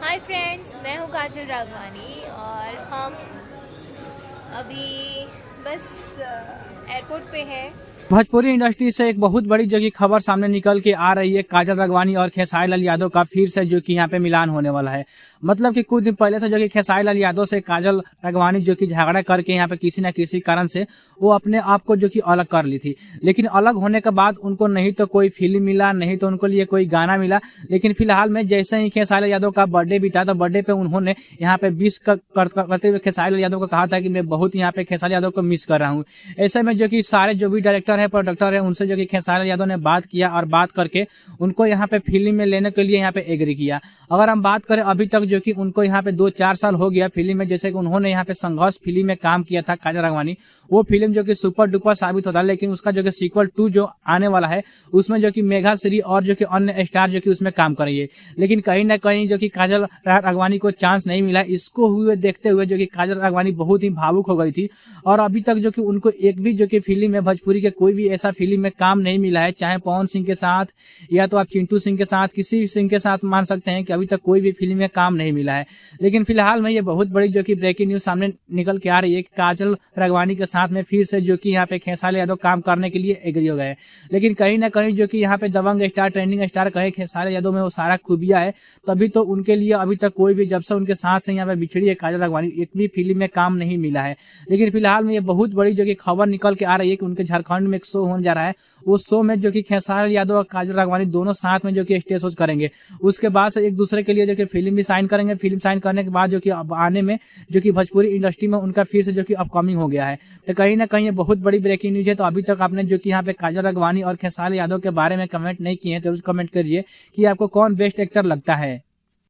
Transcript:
Hi friends, मैं हूँ काजल राघवानी और हम अभी बस एयरपोर्ट पे है। भोजपुरी इंडस्ट्री से एक बहुत बड़ी जो कि खबर सामने निकल के आ रही है। काजल राघवानी और खेसारी लाल यादव का फिर से जो कि यहाँ पे मिलान होने वाला है। मतलब कि कुछ दिन पहले से जो कि खेसारी लाल यादव से काजल राघवानी जो कि झगड़ा करके यहाँ पे किसी न किसी कारण से वो अपने आप को जो कि अलग कर ली थी। लेकिन अलग होने के बाद उनको नहीं तो कोई फिल्म मिला, नहीं तो उनको लिए कोई गाना मिला। लेकिन फिलहाल में जैसे ही खेसारी लाल यादव का बर्थडे बीता तो बर्थडे पे उन्होंने यहाँ पे विश करते हुए खेसारी लाल यादव को कहा था कि मैं बहुत यहाँ पे खेसारी यादव को मिस कर रहा हूँ। ऐसे में जो कि सारे जो भी डायरेक्टर है, प्रोडक्टर है, उनसे जो कि खेसारी लाल यादव ने बात किया और बात करके उनको यहाँ पे फिल्म में लेने के लिए यहाँ पे एग्री किया। अगर हम बात करें अभी तक जो कि उनको यहाँ पे 2-4 साल हो गया फिल्म में, जैसे कि उन्होंने यहाँ पे संघर्ष फिल्म में काम किया था काजल राघवानी। वो फिल्म जो कि सुपर डुपर साबित होता है, लेकिन उसका जो कि सीक्वल 2 जो आने वाला है उसमें जो कि मेघा श्री और जो कि अन्य स्टार जो कि उसमें काम करेंगे। लेकिन कहीं ना कहीं जो कि काजल राघवानी को चांस नहीं मिला। इसको हुए देखते हुए जो कि काजल राघवानी बहुत ही भावुक हो गई थी और अभी तक जो कि उनको एक भी जो कि फिल्म में भोजपुरी के कोई भी ऐसा फिल्म में काम नहीं मिला है, चाहे पवन सिंह के साथ या तो आप चिंटू सिंह के साथ, किसी भी सिंह के साथ मान सकते हैं कि अभी तक कोई भी फिल्म में काम नहीं मिला है। लेकिन फिलहाल में ये बहुत बड़ी जो कि ब्रेकिंग न्यूज सामने निकल के आ रही है कि काजल राघवानी के साथ में फिर से जो कि यहाँ पे खेसारी यादव काम करने के लिए एग्री हो गए। लेकिन कहीं ना कहीं जो कि यहाँ पे दबंग स्टार, ट्रेंडिंग स्टार कहे खेसारी यादव में वो सारा खूबियां है, तभी तो उनके लिए अभी तक कोई भी, जब से उनके साथ से यहाँ पे बिछड़ी है काजल राघवानी, एक भी फिल्म में काम नहीं मिला है। लेकिन फिलहाल में ये बहुत बड़ी जो कि खबर निकल के आ रही है कि उनके झारखंड में एक शो होने जा रहा है। उस शो में जो कि खेसारी यादव और काजल राघवानी दोनों साथ में जो कि स्टेज शो करेंगे। उसके बाद से एक दूसरे के लिए जो कि फिल्म भी साइन करेंगे। फिल्म साइन करने के बाद जो कि अब आने में जो कि भोजपुरी इंडस्ट्री में उनका फिर से जो कि अपकमिंग हो गया है। तो कहीं ना कहीं ये बहुत बड़ी ब्रेकिंग न्यूज है। तो अभी तक आपने जो कि यहाँ पे काजल राघवानी और खेसारी यादव के बारे में कमेंट नहीं किए हैं तो जरूर कमेंट करिए कि आपको कौन बेस्ट एक्टर लगता है।